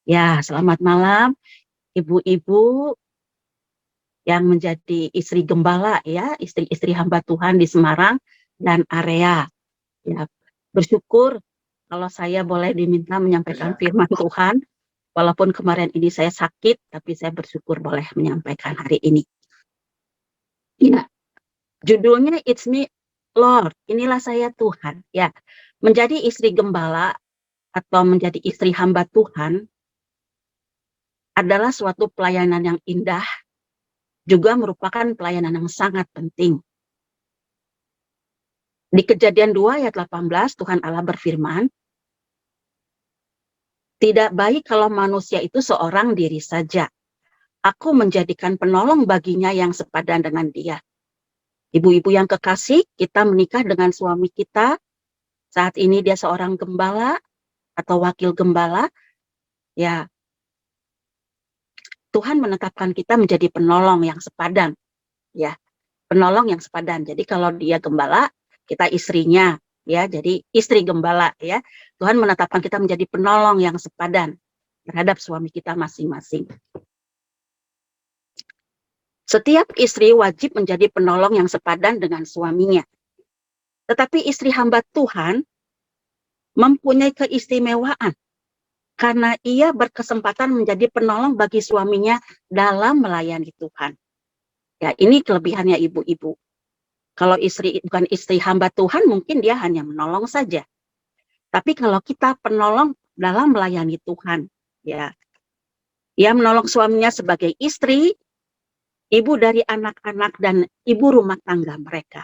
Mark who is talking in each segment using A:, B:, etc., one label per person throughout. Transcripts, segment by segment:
A: Ya, selamat malam ibu-ibu yang menjadi istri gembala ya, istri-istri hamba Tuhan di Semarang dan area. Ya, bersyukur kalau saya boleh diminta menyampaikan firman Tuhan. Walaupun kemarin ini saya sakit, tapi saya bersyukur boleh menyampaikan hari ini. Ya, judulnya It's Me Lord, inilah saya Tuhan. Ya, menjadi istri gembala atau menjadi istri hamba Tuhan adalah suatu pelayanan yang indah, juga merupakan pelayanan yang sangat penting. Di Kejadian 2 ayat 18, Tuhan Allah berfirman, tidak baik kalau manusia itu seorang diri saja. Aku menjadikan penolong baginya yang sepadan dengan dia. Ibu-ibu yang kekasih, kita menikah dengan suami kita. Saat ini dia seorang gembala atau wakil gembala. Ya, Tuhan menetapkan kita menjadi penolong yang sepadan. Ya, penolong yang sepadan. Jadi kalau dia gembala, kita istrinya. Ya, jadi istri gembala. Ya, Tuhan menetapkan kita menjadi penolong yang sepadan terhadap suami kita masing-masing. Setiap istri wajib menjadi penolong yang sepadan dengan suaminya. Tetapi istri hamba Tuhan mempunyai keistimewaan karena ia berkesempatan menjadi penolong bagi suaminya dalam melayani Tuhan. Ya, ini kelebihannya ibu-ibu. Kalau istri bukan istri hamba Tuhan, mungkin dia hanya menolong saja. Tapi kalau kita penolong dalam melayani Tuhan, ya, ia menolong suaminya sebagai istri, ibu dari anak-anak dan ibu rumah tangga mereka.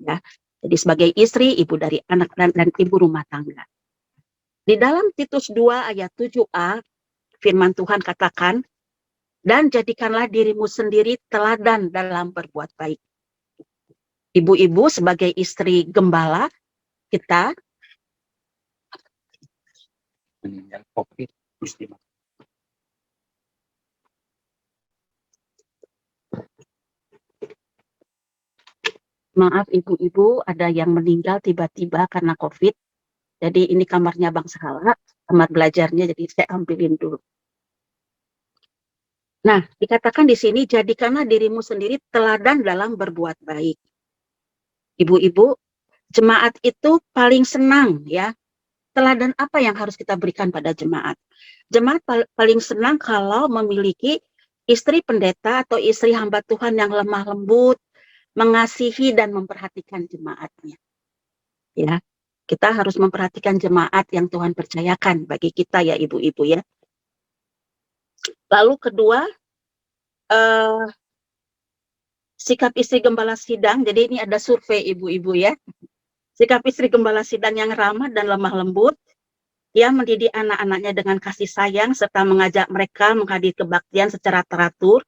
A: Ya, jadi sebagai istri, ibu dari anak dan ibu rumah tangga. Di dalam Titus 2 ayat 7a, firman Tuhan katakan, dan jadikanlah dirimu sendiri teladan dalam berbuat baik. Ibu-ibu sebagai istri gembala, kita meninggal COVID istimewa. Maaf ibu-ibu, ada yang meninggal tiba-tiba karena COVID. Jadi ini kamarnya Bang Sahala, kamar belajarnya, jadi saya ambilin dulu. Nah, dikatakan di sini, jadikanlah dirimu sendiri teladan dalam berbuat baik. Ibu-ibu, jemaat itu paling senang ya. Teladan apa yang harus kita berikan pada jemaat? Jemaat paling senang kalau memiliki istri pendeta atau istri hamba Tuhan yang lemah lembut, mengasihi dan memperhatikan jemaatnya. Ya, kita harus memperhatikan jemaat yang Tuhan percayakan bagi kita ya ibu-ibu ya. Lalu kedua, sikap istri gembala sidang. Jadi ini ada survei ibu-ibu ya. Sikap istri gembala sidang yang ramah dan lemah lembut. Ia mendidik anak-anaknya dengan kasih sayang serta mengajak mereka menghadiri kebaktian secara teratur.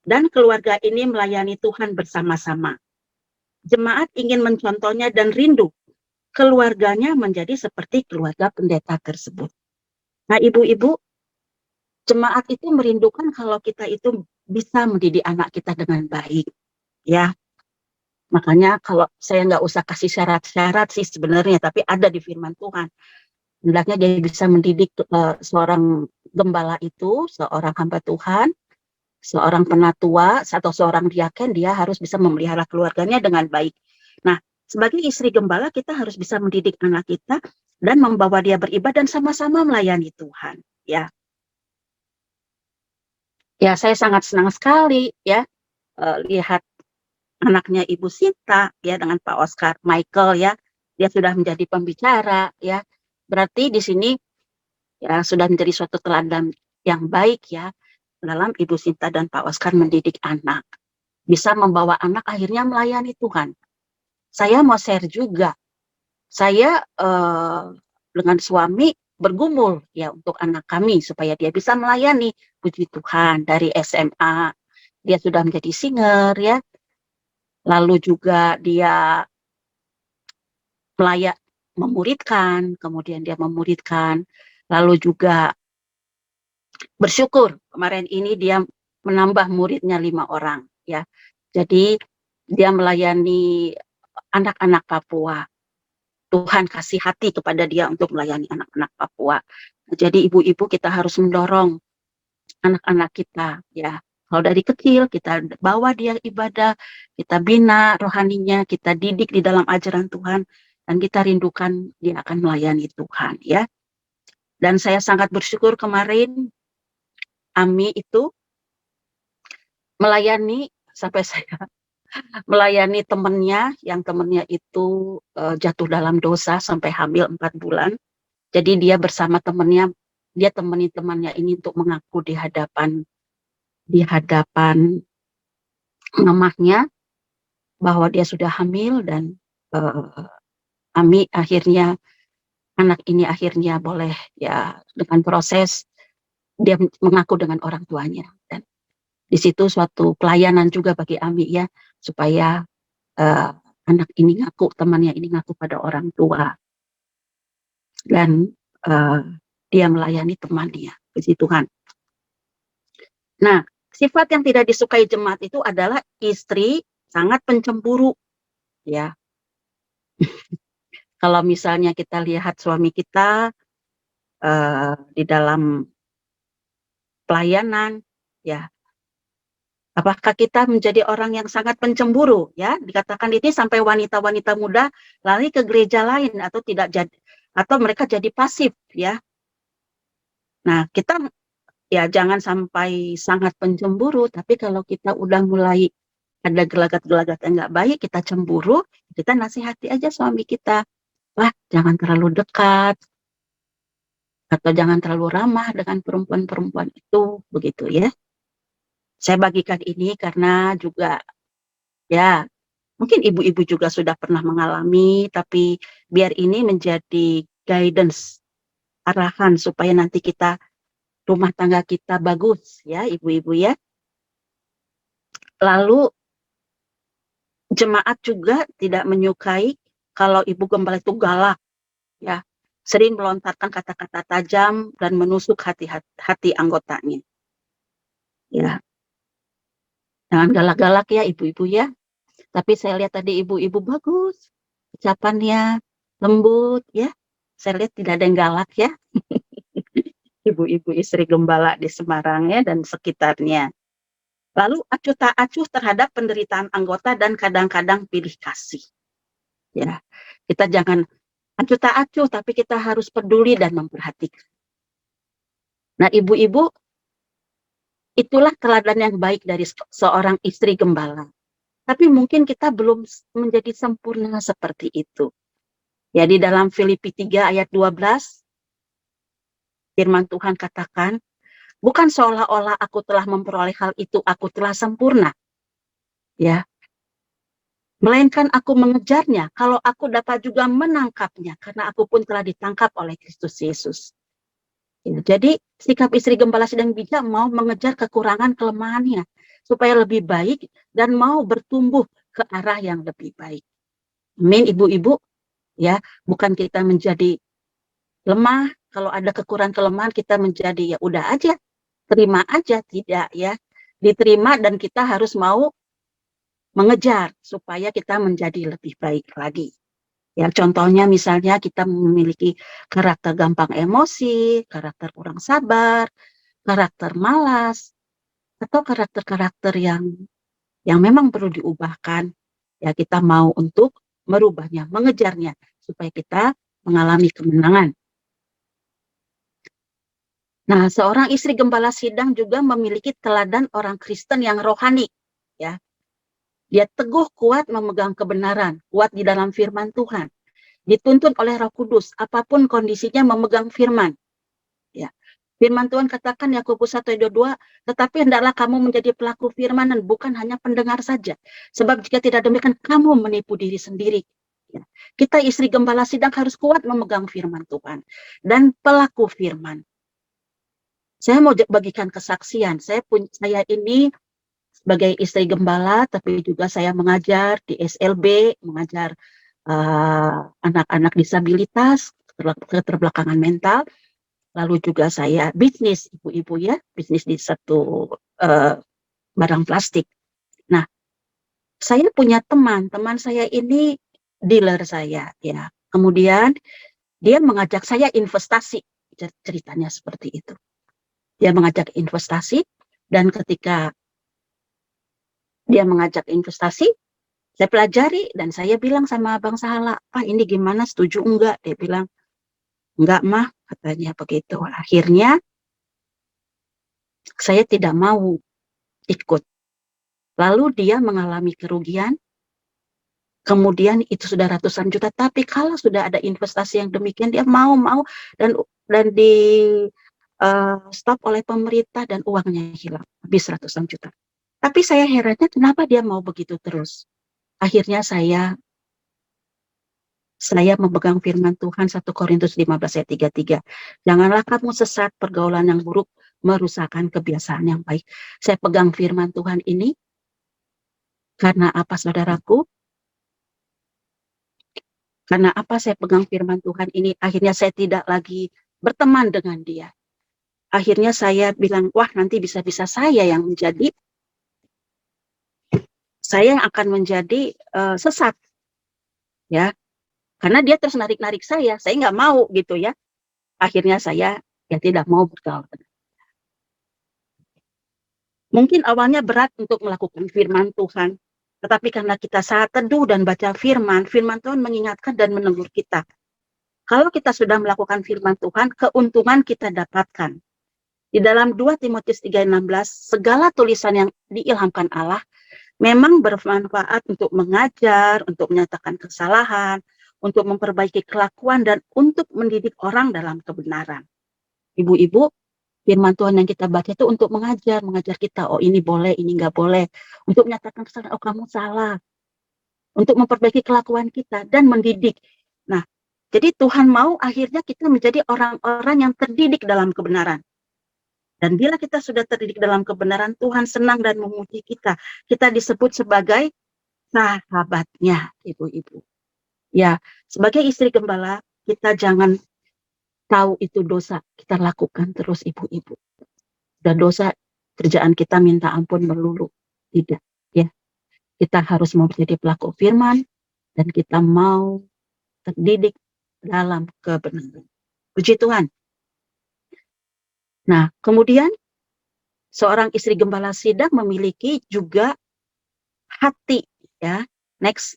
A: Dan keluarga ini melayani Tuhan bersama-sama. Jemaat ingin mencontohnya dan rindu keluarganya menjadi seperti keluarga pendeta tersebut. Nah, ibu-ibu, jemaat itu merindukan kalau kita itu bisa mendidik anak kita dengan baik. Ya, makanya kalau saya nggak usah kasih syarat-syarat sih sebenarnya, tapi ada di firman Tuhan. Hendaknya dia bisa mendidik seorang gembala itu, seorang hamba Tuhan, seorang penatua, atau seorang diaken, dia harus bisa memelihara keluarganya dengan baik. Nah, sebagai istri gembala, kita harus bisa mendidik anak kita dan membawa dia beribadah dan sama-sama melayani Tuhan. Ya, ya saya sangat senang sekali ya lihat anaknya Ibu Sinta ya dengan Pak Oscar Michael ya, dia sudah menjadi pembicara ya. Berarti di sini ya sudah menjadi suatu teladan yang baik ya dalam Ibu Sinta dan Pak Oscar mendidik anak. Bisa membawa anak akhirnya melayani Tuhan. Saya mau share juga. Saya dengan suami bergumul ya untuk anak kami supaya dia bisa melayani. Puji Tuhan, dari SMA dia sudah menjadi singer ya. Lalu juga dia memuridkan, kemudian dia memuridkan, lalu juga bersyukur kemarin ini dia menambah muridnya 5 orang ya. Jadi dia melayani anak-anak Papua. Tuhan kasih hati kepada dia untuk melayani anak-anak Papua. Jadi ibu-ibu kita harus mendorong anak-anak kita, ya. Kalau dari kecil kita bawa dia ibadah, kita bina rohaninya, kita didik di dalam ajaran Tuhan, dan kita rindukan dia akan melayani Tuhan, ya. Dan saya sangat bersyukur kemarin Ami itu melayani sampai saya melayani temannya, yang temannya itu jatuh dalam dosa sampai hamil 4 bulan. Jadi dia bersama temannya, dia temani temannya ini untuk mengaku di hadapan mamahnya bahwa dia sudah hamil, dan Ami akhirnya, anak ini akhirnya boleh, ya, dengan proses dia mengaku dengan orang tuanya, dan di situ suatu pelayanan juga bagi Ami, ya, supaya anak ini ngaku, temannya ini ngaku pada orang tua, dan dia melayani temannya, puji Tuhan. Nah, sifat yang tidak disukai jemaat itu adalah istri sangat pencemburu, ya. Kalau misalnya kita lihat suami kita di dalam pelayanan, ya, apakah kita menjadi orang yang sangat pencemburu, ya? Dikatakan ini sampai wanita-wanita muda lari ke gereja lain atau tidak jadi, atau mereka jadi pasif, ya. Nah, kita, ya, jangan sampai sangat pencemburu, tapi kalau kita udah mulai ada gelagat-gelagat yang nggak baik, kita cemburu, kita nasihati aja suami kita, wah, jangan terlalu dekat, atau jangan terlalu ramah dengan perempuan-perempuan itu, begitu, ya. Saya bagikan ini karena juga, ya, mungkin ibu-ibu juga sudah pernah mengalami, tapi biar ini menjadi guidance, arahan supaya nanti kita, rumah tangga kita bagus, ya, ibu-ibu, ya. Lalu jemaat juga tidak menyukai kalau ibu gembala itu galak, ya, sering melontarkan kata-kata tajam dan menusuk hati anggotanya, ya. Jangan galak-galak, ya, ibu-ibu, ya. Tapi saya lihat tadi ibu-ibu bagus, ucapannya lembut, ya. Saya lihat tidak ada yang galak, ya. Ibu-ibu istri gembala di Semarang, ya, dan sekitarnya. Lalu acuh tak acuh terhadap penderitaan anggota dan kadang-kadang pilih kasih, ya. Kita jangan acuh tak acuh, tapi kita harus peduli dan memperhatikan. Nah, ibu-ibu, itulah teladan yang baik dari seorang istri gembala. Tapi mungkin kita belum menjadi sempurna seperti itu. Ya, di dalam Filipi 3 ayat 12, firman Tuhan katakan, bukan seolah-olah aku telah memperoleh hal itu, aku telah sempurna, ya. Melainkan aku mengejarnya, kalau aku dapat juga menangkapnya, karena aku pun telah ditangkap oleh Kristus Yesus. Ya, jadi sikap istri gembala sedang bijak mau mengejar kekurangan kelemahannya, supaya lebih baik dan mau bertumbuh ke arah yang lebih baik. Amin, ibu-ibu, ya. Bukan kita menjadi lemah, kalau ada kekurangan kelemahan kita menjadi, ya udah aja, terima aja, tidak, ya. Diterima dan kita harus mau mengejar supaya kita menjadi lebih baik lagi. Ya, contohnya misalnya kita memiliki karakter gampang emosi, karakter kurang sabar, karakter malas, atau karakter-karakter yang memang perlu diubahkan, ya kita mau untuk merubahnya, mengejarnya, supaya kita mengalami kemenangan. Nah, seorang istri gembala sidang juga memiliki teladan orang Kristen yang rohani, ya. Dia teguh kuat memegang kebenaran, kuat di dalam firman Tuhan. Dituntun oleh Roh Kudus, apapun kondisinya memegang firman. Ya. Firman Tuhan katakan Yakobus 1 ayat 2, tetapi hendaklah kamu menjadi pelaku firman dan bukan hanya pendengar saja. Sebab jika tidak demikian kamu menipu diri sendiri. Ya. Kita istri gembala sidang harus kuat memegang firman Tuhan dan pelaku firman. Saya mau bagikan kesaksian. Saya ini sebagai istri gembala, tapi juga saya mengajar di SLB, mengajar anak-anak disabilitas, keterbelakangan mental. Lalu juga saya bisnis, ibu-ibu, ya, bisnis di satu barang plastik. Nah, saya punya teman saya ini dealer saya, ya. Kemudian dia mengajak saya investasi. ceritanya seperti itu. Dia mengajak investasi, dan ketika dia mengajak investasi, saya pelajari dan saya bilang sama Bang Sahala, "Pak, ini gimana, setuju enggak?" Dia bilang, "Enggak, Mah," katanya begitu. Akhirnya saya tidak mau ikut. Lalu dia mengalami kerugian, kemudian itu sudah ratusan juta. Tapi kalau sudah ada investasi yang demikian, dia mau dan di stop oleh pemerintah dan uangnya hilang, habis ratusan juta. Tapi saya herannya kenapa dia mau begitu terus. Akhirnya saya memegang firman Tuhan 1 Korintus 15 ayat 33. Janganlah kamu sesat, pergaulan yang buruk merusakkan kebiasaan yang baik. Saya pegang firman Tuhan ini karena apa, saudaraku? Karena apa saya pegang firman Tuhan ini? Akhirnya saya tidak lagi berteman dengan dia. Akhirnya saya bilang, wah, nanti bisa-bisa saya yang akan menjadi sesat, ya. Karena dia terus narik-narik saya nggak mau gitu ya. Akhirnya saya ya tidak mau bergaul. Mungkin awalnya berat untuk melakukan firman Tuhan, tetapi karena kita saat teduh dan baca firman Tuhan mengingatkan dan menegur kita. Kalau kita sudah melakukan firman Tuhan, keuntungan kita dapatkan. Di dalam 2 Timotius 3:16, segala tulisan yang diilhamkan Allah memang bermanfaat untuk mengajar, untuk menyatakan kesalahan, untuk memperbaiki kelakuan, dan untuk mendidik orang dalam kebenaran. Ibu-ibu, firman Tuhan yang kita baca itu untuk mengajar kita, oh ini boleh, ini nggak boleh, untuk menyatakan kesalahan, oh kamu salah, untuk memperbaiki kelakuan kita, dan mendidik. Nah, jadi Tuhan mau akhirnya kita menjadi orang-orang yang terdidik dalam kebenaran. Dan bila kita sudah terdidik dalam kebenaran, Tuhan senang dan memuji kita. Kita disebut sebagai sahabatnya, ibu-ibu. Ya, sebagai istri gembala, kita jangan tahu itu dosa, kita lakukan terus, ibu-ibu. Dan dosa, kerjaan kita minta ampun melulu. Tidak, ya. Kita harus mau menjadi pelaku firman, dan kita mau terdidik dalam kebenaran. Puji Tuhan. Nah, kemudian seorang istri gembala sidang memiliki juga hati, ya. Next,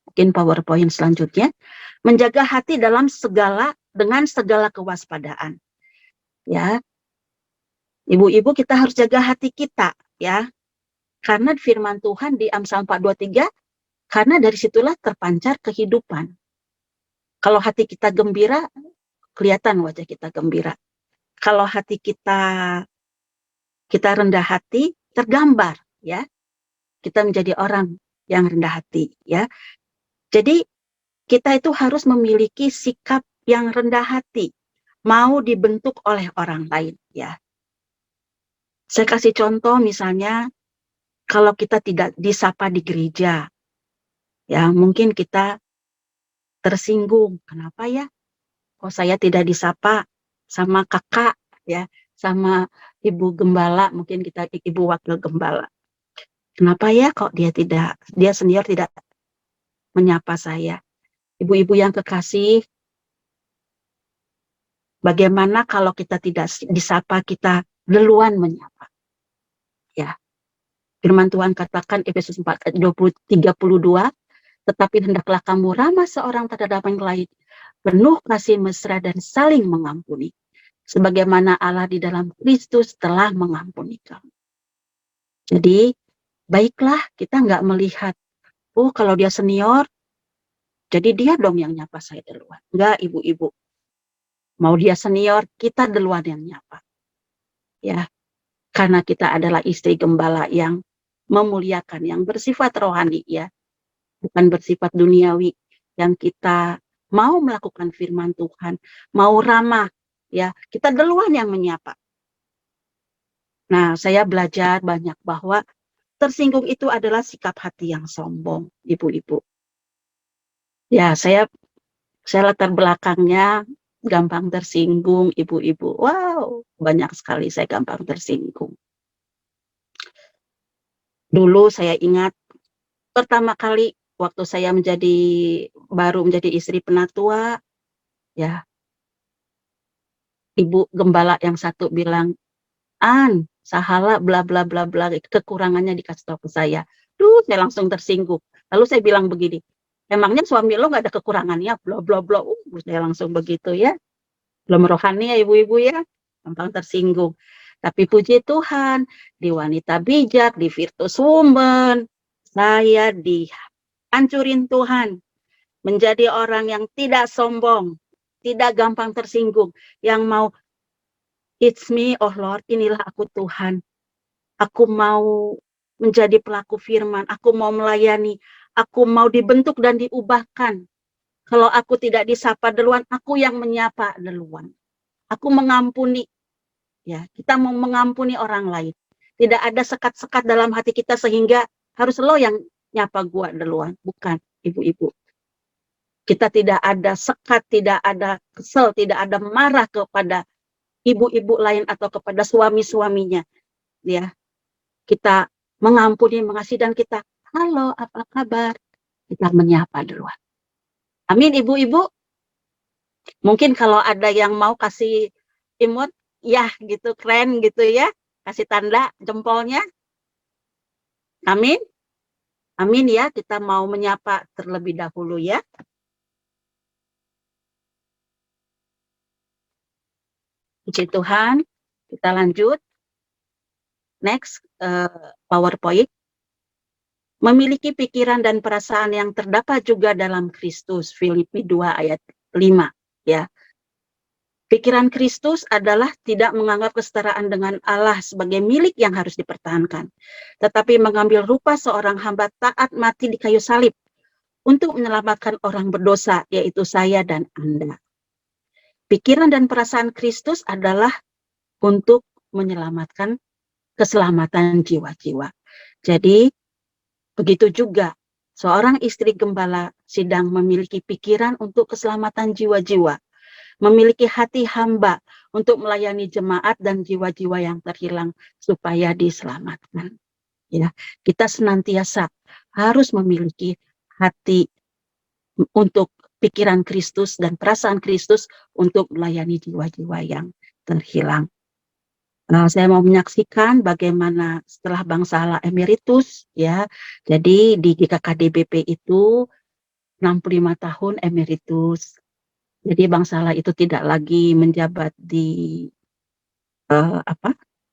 A: mungkin PowerPoint selanjutnya, menjaga hati dengan segala kewaspadaan. Ya, ibu-ibu, kita harus jaga hati kita, ya. Karena firman Tuhan di Amsal 4:23, karena dari situlah terpancar kehidupan. Kalau hati kita gembira, kelihatan wajah kita gembira. Kalau hati kita rendah hati, tergambar, ya. Kita menjadi orang yang rendah hati, ya. Jadi kita itu harus memiliki sikap yang rendah hati, mau dibentuk oleh orang lain, ya. Saya kasih contoh, misalnya kalau kita tidak disapa di gereja, ya mungkin kita tersinggung. Kenapa ya? Kok saya tidak disapa sama kakak, ya, sama ibu gembala, mungkin kita ibu wakil gembala. Kenapa ya kok dia senior tidak menyapa saya? Ibu-ibu yang kekasih, bagaimana kalau kita tidak disapa, kita duluan menyapa? Ya. Firman Tuhan katakan Efesus 4:32, tetapi hendaklah kamu ramah seorang terhadap yang lain, penuh kasih mesra dan saling mengampuni, sebagaimana Allah di dalam Kristus telah mengampuni kamu. Jadi, baiklah kita nggak melihat, oh kalau dia senior, jadi dia dong yang nyapa saya duluan. Enggak, ibu-ibu. Mau dia senior, kita duluan yang nyapa. Ya, karena kita adalah istri gembala yang memuliakan, yang bersifat rohani, ya, bukan bersifat duniawi, yang kita mau melakukan firman Tuhan, mau ramah, ya, kita duluan yang menyapa. Nah, saya belajar banyak bahwa tersinggung itu adalah sikap hati yang sombong, ibu-ibu. Ya, saya latar belakangnya gampang tersinggung, ibu-ibu. Wow, banyak sekali saya gampang tersinggung. Dulu saya ingat pertama kali waktu saya baru menjadi istri penatua, ya, ibu gembala yang satu bilang, "An, sahala bla bla bla bla, kekurangannya dikasih tahu ke saya." Saya langsung tersinggung. Lalu saya bilang begini, "Emangnya suami lo nggak ada kekurangannya?" Bla bla bla. Saya langsung begitu ya. Belum rohani ya ibu-ibu ya, gampang tersinggung. Tapi puji Tuhan, di Wanita Bijak, di Virtuous Woman, saya dihancurin Tuhan menjadi orang yang tidak sombong, tidak gampang tersinggung, yang mau, "It's me, oh Lord, inilah aku Tuhan. Aku mau menjadi pelaku firman, aku mau melayani, aku mau dibentuk dan diubahkan. Kalau aku tidak disapa duluan, aku yang menyapa duluan. Aku mengampuni." Ya, kita mau mengampuni orang lain. Tidak ada sekat-sekat dalam hati kita sehingga harus lo yang nyapa gua duluan. Bukan, ibu-ibu. Kita tidak ada sekat, tidak ada kesel, tidak ada marah kepada ibu-ibu lain atau kepada suami-suaminya. Ya, kita mengampuni, mengasihi, dan kita, halo, apa kabar? Kita menyapa duluan. Amin, ibu-ibu. Mungkin kalau ada yang mau kasih imut, ya gitu, keren gitu ya. Kasih tanda jempolnya. Amin. Amin ya, kita mau menyapa terlebih dahulu ya. Puji Tuhan, kita lanjut. Next, PowerPoint. Memiliki pikiran dan perasaan yang terdapat juga dalam Kristus, Filipi 2 ayat 5. Ya. Pikiran Kristus adalah tidak menganggap kesetaraan dengan Allah sebagai milik yang harus dipertahankan, tetapi mengambil rupa seorang hamba taat mati di kayu salib untuk menyelamatkan orang berdosa, yaitu saya dan Anda. Pikiran dan perasaan Kristus adalah untuk menyelamatkan keselamatan jiwa-jiwa. Jadi, begitu juga seorang istri gembala sedang memiliki pikiran untuk keselamatan jiwa-jiwa, memiliki hati hamba untuk melayani jemaat dan jiwa-jiwa yang terhilang supaya diselamatkan. Ya, kita senantiasa harus memiliki hati untuk pikiran Kristus dan perasaan Kristus untuk melayani jiwa-jiwa yang terhilang. Saya mau menyaksikan bagaimana setelah Bang Sala emeritus ya. Jadi di GKKDBP itu 65 tahun emeritus. Jadi Bang Sala itu tidak lagi menjabat di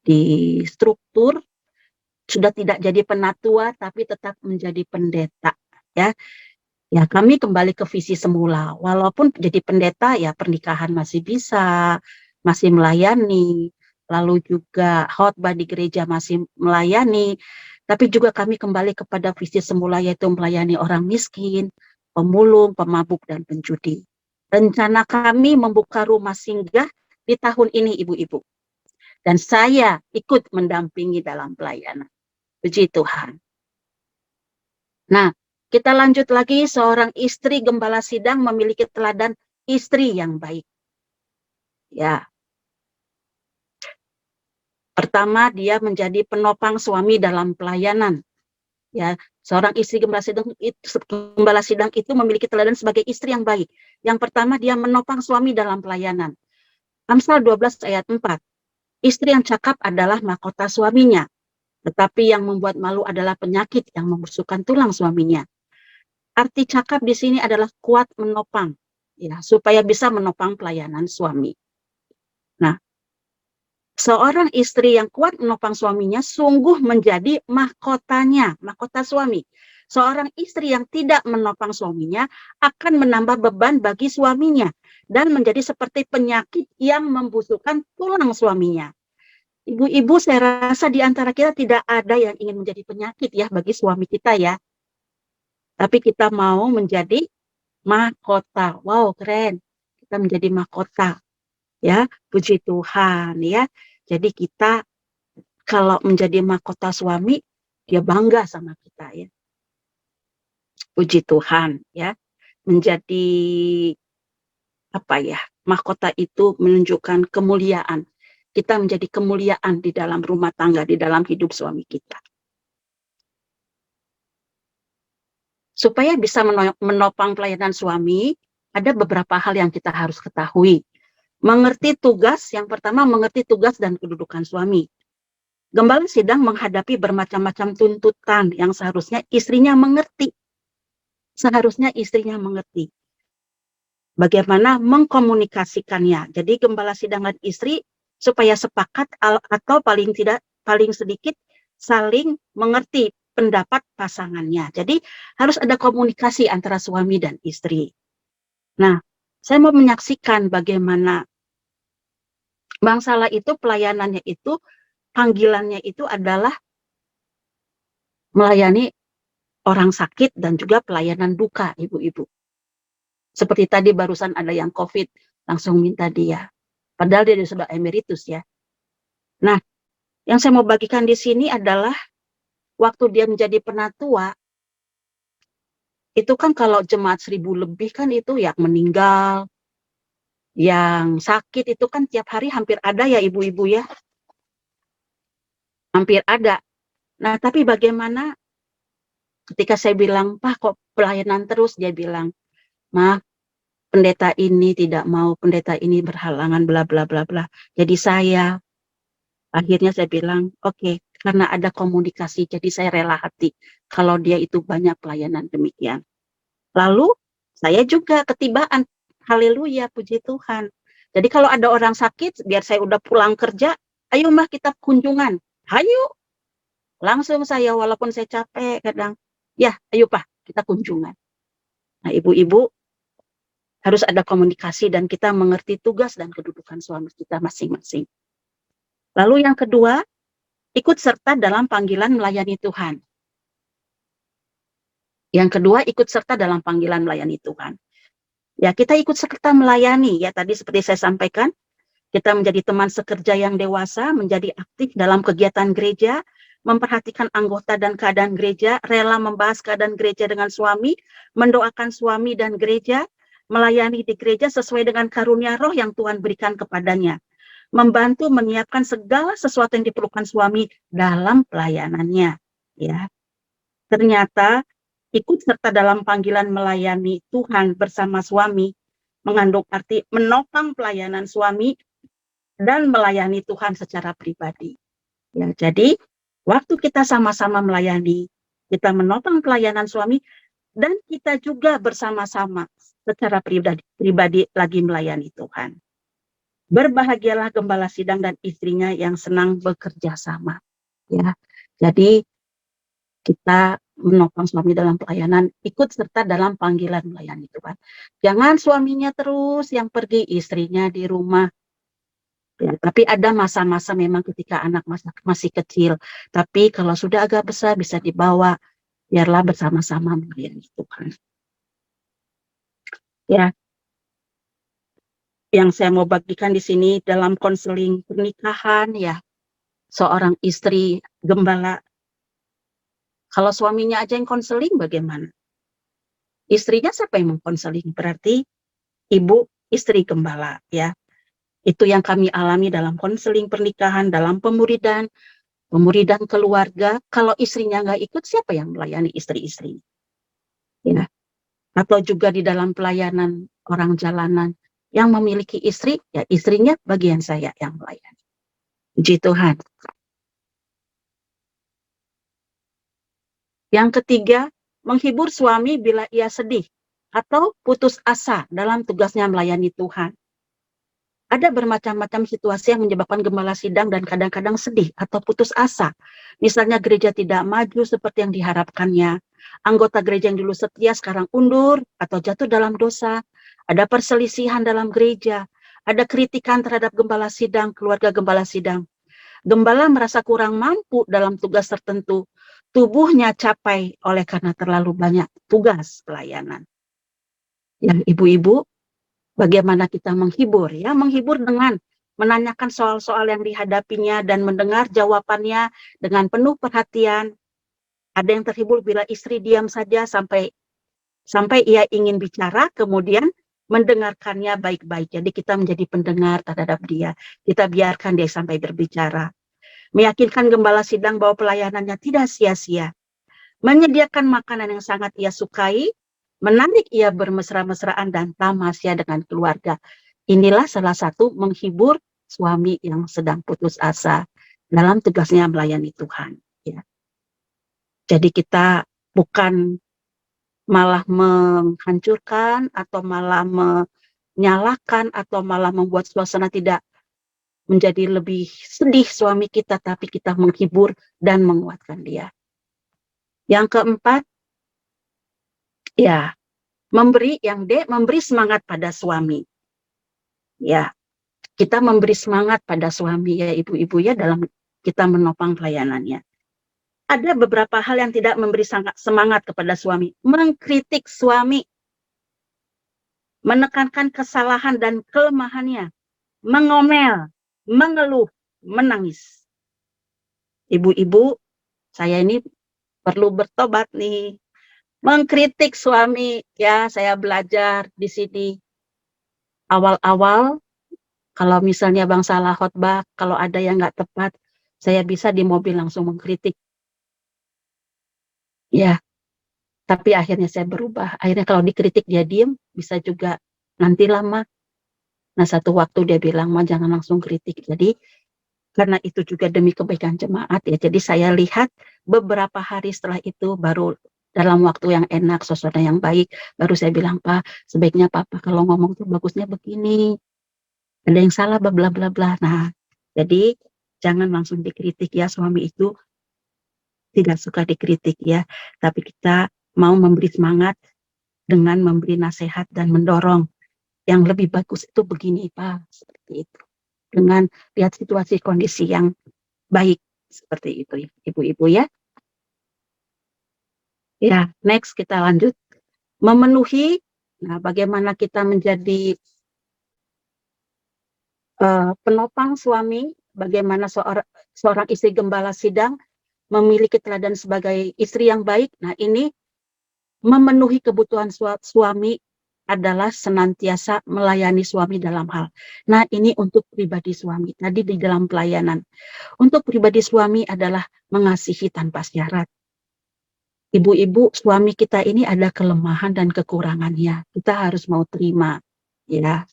A: di struktur, sudah tidak jadi penatua tapi tetap menjadi pendeta ya. Ya, kami kembali ke visi semula. Walaupun jadi pendeta ya pernikahan masih bisa, masih melayani, lalu juga khotbah di gereja masih melayani, tapi juga kami kembali kepada visi semula yaitu melayani orang miskin, pemulung, pemabuk, dan penjudi. Rencana kami membuka rumah singgah di tahun ini, ibu-ibu. Dan saya ikut mendampingi dalam pelayanan. Puji Tuhan. Nah, kita lanjut lagi, seorang istri gembala sidang memiliki teladan istri yang baik. Ya. Pertama, dia menjadi penopang suami dalam pelayanan. Ya, seorang istri gembala sidang itu memiliki teladan sebagai istri yang baik. Yang pertama, dia menopang suami dalam pelayanan. Amsal 12 ayat 4. Istri yang cakap adalah mahkota suaminya, tetapi yang membuat malu adalah penyakit yang membusukkan tulang suaminya. Arti cakap di sini adalah kuat menopang, ya, supaya bisa menopang pelayanan suami. Nah, seorang istri yang kuat menopang suaminya sungguh menjadi mahkotanya, mahkota suami. Seorang istri yang tidak menopang suaminya akan menambah beban bagi suaminya dan menjadi seperti penyakit yang membusukkan tulang suaminya. Ibu-ibu, saya rasa di antara kita tidak ada yang ingin menjadi penyakit ya bagi suami kita ya. Tapi kita mau menjadi mahkota. Wow, keren. Kita menjadi mahkota. Ya, puji Tuhan ya. Jadi kita kalau menjadi mahkota suami, dia bangga sama kita ya. Puji Tuhan ya. Menjadi apa ya? Mahkota itu menunjukkan kemuliaan. Kita menjadi kemuliaan di dalam rumah tangga, di dalam hidup suami kita. Supaya bisa menopang pelayanan suami, ada beberapa hal yang kita harus ketahui. Mengerti tugas, yang pertama mengerti tugas dan kedudukan suami. Gembala sidang menghadapi bermacam-macam tuntutan yang seharusnya istrinya mengerti. Seharusnya istrinya mengerti bagaimana mengkomunikasikannya. Jadi gembala sidang dan istri supaya sepakat atau paling tidak paling sedikit saling mengerti pendapat pasangannya. Jadi harus ada komunikasi antara suami dan istri. Nah, saya mau menyaksikan bagaimana Bang Sala itu pelayanannya itu, panggilannya itu adalah melayani orang sakit dan juga pelayanan duka, ibu-ibu. Seperti tadi barusan ada yang COVID, langsung minta dia. Padahal dia sudah emeritus ya. Nah, yang saya mau bagikan di sini adalah waktu dia menjadi penatua, itu kan kalau jemaat 1.000 lebih kan itu yang meninggal, yang sakit itu kan tiap hari hampir ada ya ibu-ibu ya. Hampir ada. Nah, tapi bagaimana ketika saya bilang, Pak kok pelayanan terus, dia bilang, maaf, pendeta ini tidak mau, pendeta ini berhalangan, bla bla bla bla. Jadi akhirnya saya bilang, oke, karena ada komunikasi, jadi saya rela hati kalau dia itu banyak pelayanan demikian. Lalu saya juga ketibaan, haleluya, puji Tuhan. Jadi kalau ada orang sakit, biar saya udah pulang kerja, ayo mah kita kunjungan, ayo. Langsung saya, walaupun saya capek kadang, ya ayo Pak, kita kunjungan. Nah ibu-ibu, harus ada komunikasi dan kita mengerti tugas dan kedudukan suami kita masing-masing. Lalu yang kedua, ikut serta dalam panggilan melayani Tuhan. Yang kedua, ikut serta dalam panggilan melayani Tuhan. Ya, kita ikut serta melayani, ya tadi seperti saya sampaikan, kita menjadi teman sekerja yang dewasa, menjadi aktif dalam kegiatan gereja, memperhatikan anggota dan keadaan gereja, rela membahas keadaan gereja dengan suami, mendoakan suami dan gereja, melayani di gereja sesuai dengan karunia roh yang Tuhan berikan kepadanya, membantu menyiapkan segala sesuatu yang diperlukan suami dalam pelayanannya. Ya, ternyata ikut serta dalam panggilan melayani Tuhan bersama suami mengandung arti menopang pelayanan suami dan melayani Tuhan secara pribadi. Ya, jadi waktu kita sama-sama melayani, kita menopang pelayanan suami dan kita juga bersama-sama secara pribadi lagi melayani Tuhan. Berbahagialah gembala sidang dan istrinya yang senang bekerja sama. Ya, jadi kita menopang suami dalam pelayanan, ikut serta dalam panggilan melayani Tuhan. Jangan suaminya terus yang pergi, istrinya di rumah. Ya, tapi ada masa-masa memang ketika anak masih kecil. Tapi kalau sudah agak besar bisa dibawa, biarlah bersama-sama melayani Tuhan. Ya, yang saya mau bagikan di sini dalam konseling pernikahan, ya, seorang istri gembala. Kalau suaminya aja yang konseling, bagaimana? Istrinya siapa yang mengkonseling? Berarti ibu istri gembala, ya. Itu yang kami alami dalam konseling pernikahan, dalam pemuridan keluarga. Kalau istrinya nggak ikut, siapa yang melayani istri-istri? Ya. Atau juga di dalam pelayanan orang jalanan yang memiliki istri, ya istrinya bagian saya yang melayani. Puji Tuhan. Yang ketiga, menghibur suami bila ia sedih atau putus asa dalam tugasnya melayani Tuhan. Ada bermacam-macam situasi yang menyebabkan gembala sidang dan kadang-kadang sedih atau putus asa. Misalnya gereja tidak maju seperti yang diharapkannya. Anggota gereja yang dulu setia sekarang undur atau jatuh dalam dosa. Ada perselisihan dalam gereja. Ada kritikan terhadap gembala sidang, keluarga gembala sidang. Gembala merasa kurang mampu dalam tugas tertentu. Tubuhnya capai oleh karena terlalu banyak tugas pelayanan. Yang ibu-ibu, bagaimana kita menghibur, ya, menghibur dengan menanyakan soal-soal yang dihadapinya dan mendengar jawabannya dengan penuh perhatian. Ada yang terhibur bila istri diam saja sampai ia ingin bicara, kemudian mendengarkannya baik-baik. Jadi kita menjadi pendengar terhadap dia. Kita biarkan dia sampai berbicara. Meyakinkan gembala sidang bahwa pelayanannya tidak sia-sia. Menyediakan makanan yang sangat ia sukai, menarik ia bermesra-mesraan dan tamasya dengan keluarga. inilah salah satu menghibur suami yang sedang putus asa dalam tugasnya melayani Tuhan. Ya. Jadi kita bukan malah menghancurkan atau malah menyalahkan atau malah membuat suasana tidak menjadi lebih sedih suami kita, tapi kita menghibur dan menguatkan dia. Yang keempat, ya, memberi semangat pada suami. Ya, kita memberi semangat pada suami ya ibu-ibu ya dalam kita menopang pelayanannya. Ada beberapa hal yang tidak memberi semangat kepada suami. Mengkritik suami, menekankan kesalahan dan kelemahannya, mengomel, mengeluh, menangis. Ibu-ibu, saya ini perlu bertobat nih. Mengkritik suami, ya saya belajar di sini. Awal-awal, kalau misalnya Bang salah khotbah, kalau ada yang nggak tepat, saya bisa di mobil langsung mengkritik. Ya, tapi akhirnya saya berubah. Akhirnya kalau dikritik dia diem, bisa juga nanti lama. Nah, satu waktu dia bilang, "Ma, jangan langsung kritik." Jadi, karena itu juga demi kebaikan jemaat ya. Jadi saya lihat beberapa hari setelah itu baru dalam waktu yang enak, suasana yang baik, baru saya bilang, "Pak, sebaiknya Papa kalau ngomong tuh bagusnya begini. Ada yang salah, bla bla bla bla." Nah, jadi jangan langsung dikritik ya, suami itu tidak suka dikritik ya. Tapi kita mau memberi semangat dengan memberi nasihat dan mendorong. Yang lebih bagus itu begini, Pak, seperti itu. Dengan lihat situasi kondisi yang baik seperti itu ya, ibu-ibu ya. Ya, next kita lanjut. Memenuhi, nah bagaimana kita menjadi penopang suami, bagaimana seorang istri gembala sidang memiliki teladan sebagai istri yang baik. Nah ini memenuhi kebutuhan suami adalah senantiasa melayani suami dalam hal. Nah ini untuk pribadi suami, tadi di dalam pelayanan. Untuk pribadi suami adalah mengasihi tanpa syarat. Ibu-ibu, suami kita ini ada kelemahan dan kekurangannya. Kita harus mau terima, ya.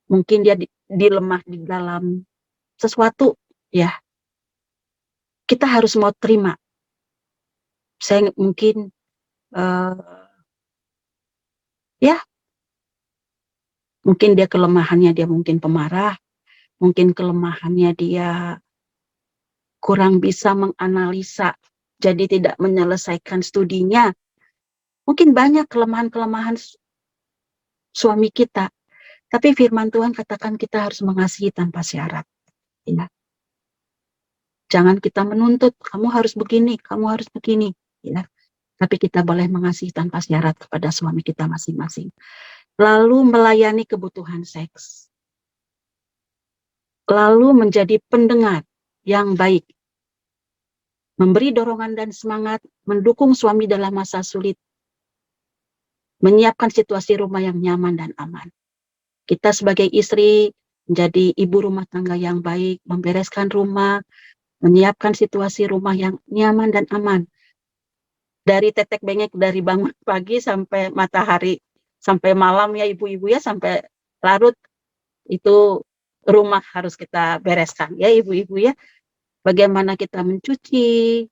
A: Mungkin dia dilemah di dalam sesuatu, ya. Kita harus mau terima. Saya mungkin, ya, mungkin dia kelemahannya dia mungkin pemarah, mungkin kelemahannya dia kurang bisa menganalisa, jadi tidak menyelesaikan studinya. Mungkin banyak kelemahan-kelemahan suami kita. Tapi firman Tuhan katakan kita harus mengasihi tanpa syarat. Ya. Jangan kita menuntut, kamu harus begini, kamu harus begini. Ya. Tapi kita boleh mengasihi tanpa syarat kepada suami kita masing-masing. Lalu melayani kebutuhan seks. Lalu menjadi pendengar yang baik. Memberi dorongan dan semangat, mendukung suami dalam masa sulit. Menyiapkan situasi rumah yang nyaman dan aman. Kita sebagai istri menjadi ibu rumah tangga yang baik, membereskan rumah, menyiapkan situasi rumah yang nyaman dan aman. Dari tetek bengek, dari bangun pagi sampai matahari, sampai malam ya ibu-ibu ya, sampai larut, itu rumah harus kita bereskan ya ibu-ibu ya. Bagaimana kita mencuci,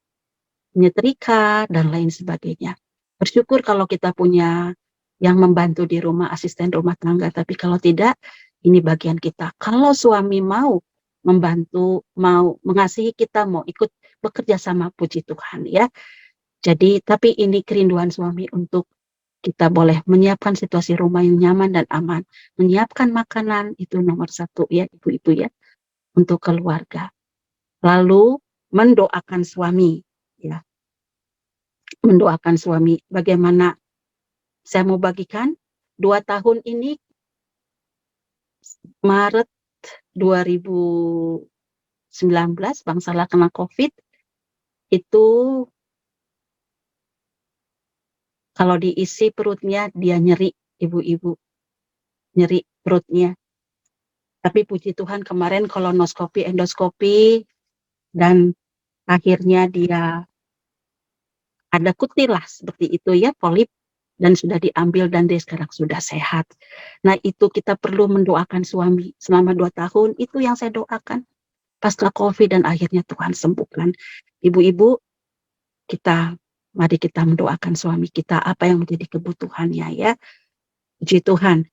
A: menyetrika, dan lain sebagainya. Bersyukur kalau kita punya yang membantu di rumah, asisten rumah tangga. Tapi kalau tidak, ini bagian kita. Kalau suami mau membantu, mau mengasihi kita, mau ikut bekerja sama, puji Tuhan ya. Jadi, tapi ini kerinduan suami untuk kita boleh menyiapkan situasi rumah yang nyaman dan aman. Menyiapkan makanan, itu nomor satu ya ibu-ibu ya, untuk keluarga. Lalu mendoakan suami ya. Mendoakan suami. Bagaimana saya mau bagikan 2 tahun ini, Maret 2019 Bang Salah kena COVID, itu kalau diisi perutnya dia nyeri, ibu-ibu, nyeri perutnya. Tapi puji Tuhan kemarin kolonoskopi, endoskopi, dan akhirnya dia ada kutil lah seperti itu ya, polip dan sudah diambil dan dia sekarang sudah sehat. Nah itu kita perlu mendoakan suami selama 2 tahun, itu yang saya doakan pasca COVID dan akhirnya Tuhan sembuhkan. Ibu-ibu, mari kita mendoakan suami kita apa yang menjadi kebutuhannya ya. Puji Tuhan.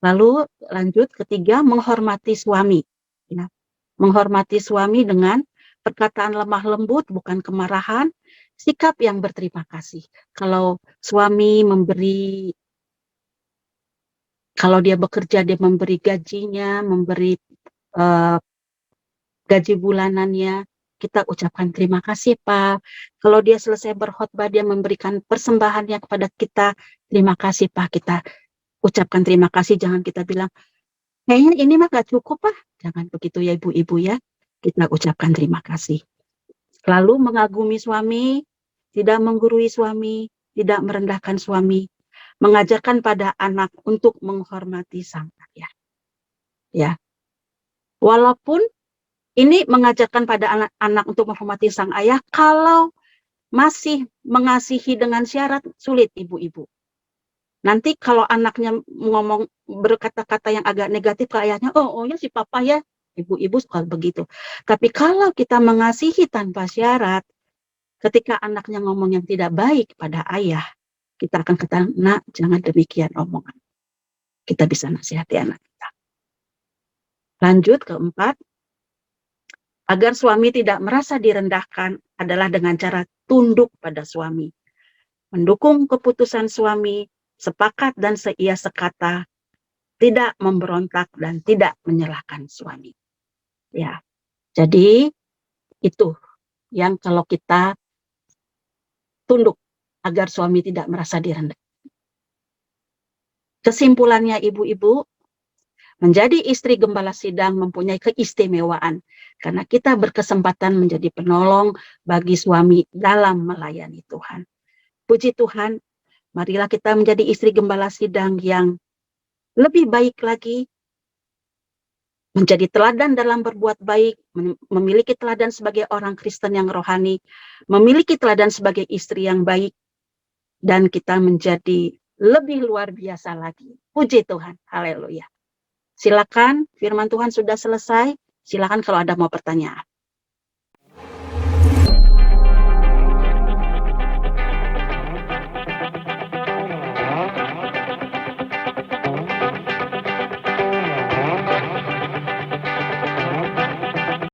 A: Lalu lanjut ketiga, menghormati suami. Ya. Menghormati suami dengan perkataan lemah lembut, bukan kemarahan, sikap yang berterima kasih. Kalau suami kalau dia bekerja, dia memberi gajinya, memberi gaji bulanannya, kita ucapkan terima kasih Pak. Kalau dia selesai berkhotbah, dia memberikan persembahannya kepada kita, terima kasih Pak. Kita ucapkan terima kasih, jangan kita bilang, kayaknya ini mah gak cukup Pak. Jangan begitu ya ibu-ibu ya. Kita ucapkan terima kasih. Lalu mengagumi suami, tidak menggurui suami, tidak merendahkan suami, mengajarkan pada anak untuk menghormati sang ayah. Ya. Walaupun ini mengajarkan pada anak-anak untuk menghormati sang ayah, kalau masih mengasihi dengan syarat, sulit ibu-ibu. Nanti kalau anaknya ngomong berkata-kata yang agak negatif ke ayahnya, oh ya si papa ya, ibu-ibu suka begitu. Tapi kalau kita mengasihi tanpa syarat, ketika anaknya ngomong yang tidak baik pada ayah, kita akan katakan, nak jangan demikian omongan. Kita bisa nasihati anak kita. Lanjut keempat, agar suami tidak merasa direndahkan adalah dengan cara tunduk pada suami. Mendukung keputusan suami, sepakat dan seia sekata, tidak memberontak dan tidak menyalahkan suami. Ya, jadi itu yang kalau kita tunduk agar suami tidak merasa direndahkan. Kesimpulannya ibu-ibu, menjadi istri gembala sidang mempunyai keistimewaan karena kita berkesempatan menjadi penolong bagi suami dalam melayani Tuhan. Puji Tuhan, marilah kita menjadi istri gembala sidang yang lebih baik lagi, menjadi teladan dalam berbuat baik, memiliki teladan sebagai orang Kristen yang rohani, memiliki teladan sebagai istri yang baik, dan kita menjadi lebih luar biasa lagi. Puji Tuhan, haleluya. Silakan, firman Tuhan sudah selesai. Silakan kalau ada mau pertanyaan.